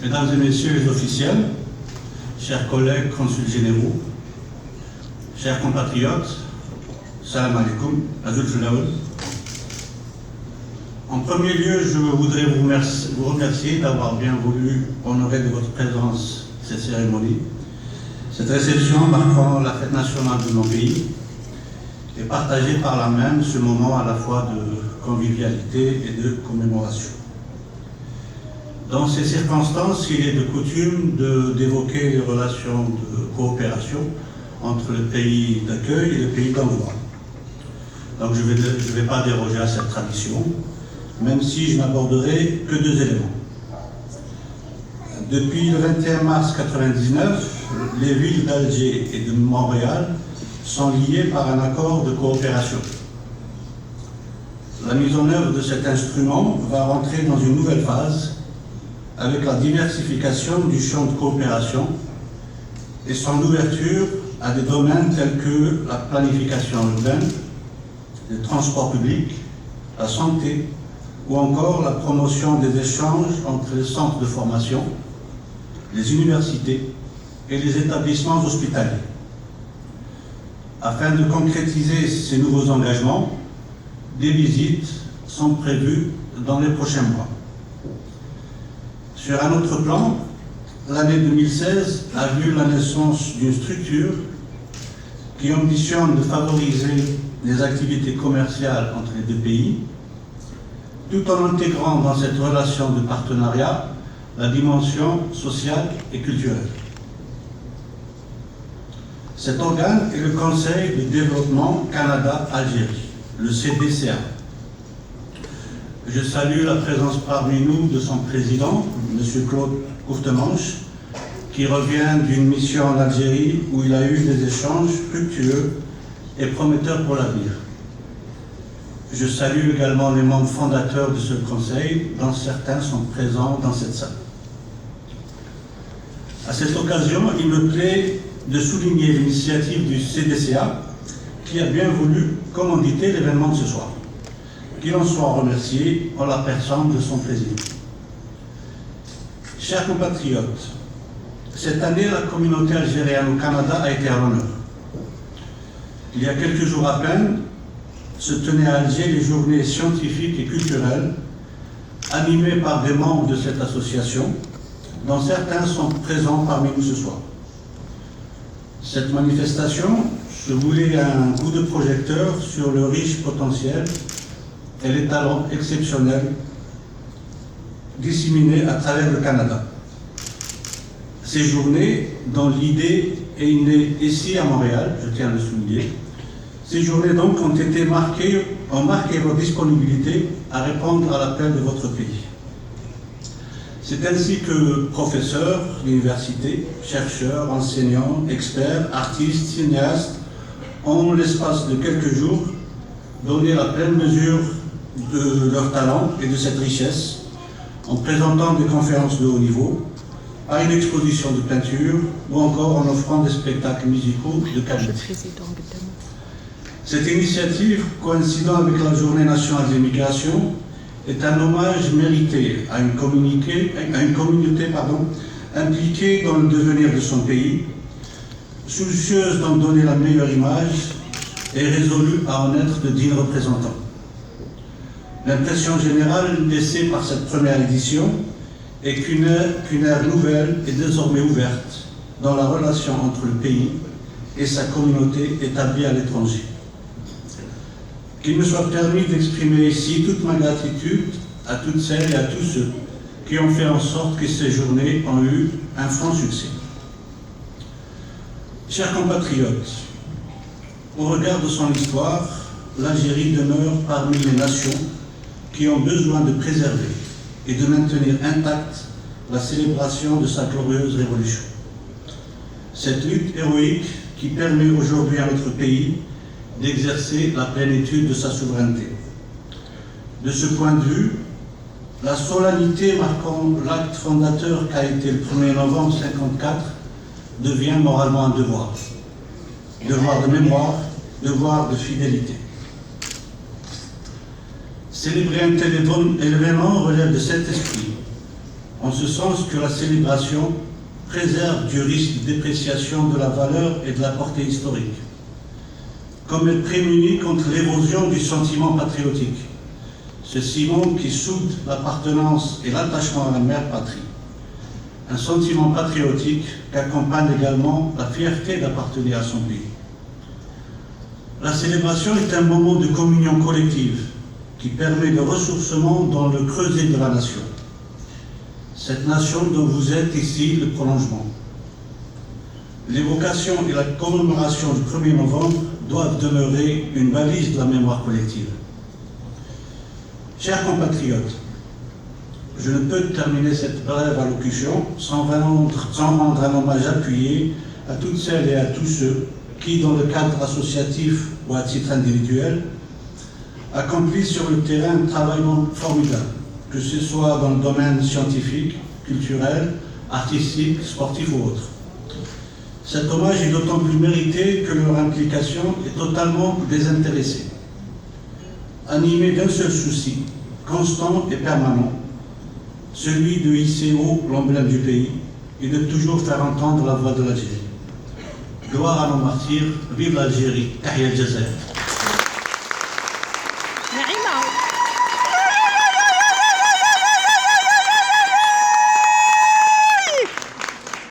Mesdames et Messieurs les officiels, chers collègues consuls généraux, chers compatriotes, salam alaikum, Azul Filaoul. En premier lieu, je voudrais vous remercier d'avoir bien voulu honorer de votre présence cette cérémonie, cette réception marquant la fête nationale de nos pays et partager par là même ce moment à la fois de convivialité et de commémoration. Dans ces circonstances, il est de coutume d'évoquer les relations de coopération entre le pays d'accueil et le pays d'envoi. Donc je ne vais pas déroger à cette tradition, même si je n'aborderai que deux éléments. Depuis le 21 mars 1999, les villes d'Alger et de Montréal sont liées par un accord de coopération. La mise en œuvre de cet instrument va rentrer dans une nouvelle phase avec la diversification du champ de coopération et son ouverture à des domaines tels que la planification urbaine, le transport public, la santé ou encore la promotion des échanges entre les centres de formation, les universités et les établissements hospitaliers. Afin de concrétiser ces nouveaux engagements, des visites sont prévues dans les prochains mois. Sur un autre plan, l'année 2016 a vu la naissance d'une structure qui ambitionne de favoriser les activités commerciales entre les deux pays, tout en intégrant dans cette relation de partenariat la dimension sociale et culturelle. Cet organe est le Conseil de développement Canada-Algérie, le CDCA. Je salue la présence parmi nous de son président, M. Claude Courtemanche, qui revient d'une mission en Algérie où il a eu des échanges fructueux et prometteurs pour l'avenir. Je salue également les membres fondateurs de ce conseil, dont certains sont présents dans cette salle. À cette occasion, il me plaît de souligner l'initiative du CDCA qui a bien voulu commanditer l'événement de ce soir. Qu'il en soit remercié en la personne de son président. Chers compatriotes, cette année, la communauté algérienne au Canada a été à l'honneur. Il y a quelques jours à peine, se tenaient à Alger les journées scientifiques et culturelles animées par des membres de cette association, dont certains sont présents parmi nous ce soir. Cette manifestation se voulait un coup de projecteur sur le riche potentiel et les talents exceptionnels disséminés à travers le Canada. Ces journées, dont l'idée est née ici à Montréal, je tiens à le souligner, ces journées donc ont marqué votre disponibilité à répondre à l'appel de votre pays. C'est ainsi que professeurs d'université, chercheurs, enseignants, experts, artistes, cinéastes ont, l'espace de quelques jours, donné la pleine mesure de leur talent et de cette richesse en présentant des conférences de haut niveau, à une exposition de peinture ou encore en offrant des spectacles musicaux de qualité. Cette initiative, coïncidant avec la Journée nationale des migrations, est un hommage mérité à une communauté impliquée dans le devenir de son pays, soucieuse d'en donner la meilleure image et résolue à en être de dignes représentants. L'impression générale laissée par cette première édition est qu'une ère nouvelle est désormais ouverte dans la relation entre le pays et sa communauté établie à l'étranger. Qu'il me soit permis d'exprimer ici toute ma gratitude à toutes celles et à tous ceux qui ont fait en sorte que ces journées ont eu un franc succès. Chers compatriotes, au regard de son histoire, l'Algérie demeure parmi les nations qui ont besoin de préserver et de maintenir intacte la célébration de sa glorieuse révolution. Cette lutte héroïque qui permet aujourd'hui à notre pays d'exercer la plénitude de sa souveraineté. De ce point de vue, la solennité marquant l'acte fondateur qu'a été le 1er novembre 1954 devient moralement un devoir. Devoir de mémoire, devoir de fidélité. Célébrer un tel événement relève de cet esprit en ce sens que la célébration préserve du risque de dépréciation de la valeur et de la portée historique, comme elle prémunit contre l'érosion du sentiment patriotique, ce ciment qui soude l'appartenance et l'attachement à la mère patrie. Un sentiment patriotique qu'accompagne également la fierté d'appartenir à son pays. La célébration est un moment de communion collective qui permet le ressourcement dans le creuset de la nation. Cette nation dont vous êtes ici le prolongement. L'évocation et la commémoration du 1er novembre doivent demeurer une balise de la mémoire collective. Chers compatriotes, je ne peux terminer cette brève allocution sans rendre un hommage appuyé à toutes celles et à tous ceux qui, dans le cadre associatif ou à titre individuel, accomplissent sur le terrain un travail formidable, que ce soit dans le domaine scientifique, culturel, artistique, sportif ou autre. Cet hommage est d'autant plus mérité que leur implication est totalement désintéressée, animée d'un seul souci, constant et permanent, celui de hisser haut l'emblème du pays et de toujours faire entendre la voix de l'Algérie. Gloire à nos martyrs, vive l'Algérie, Tahia el Jazair.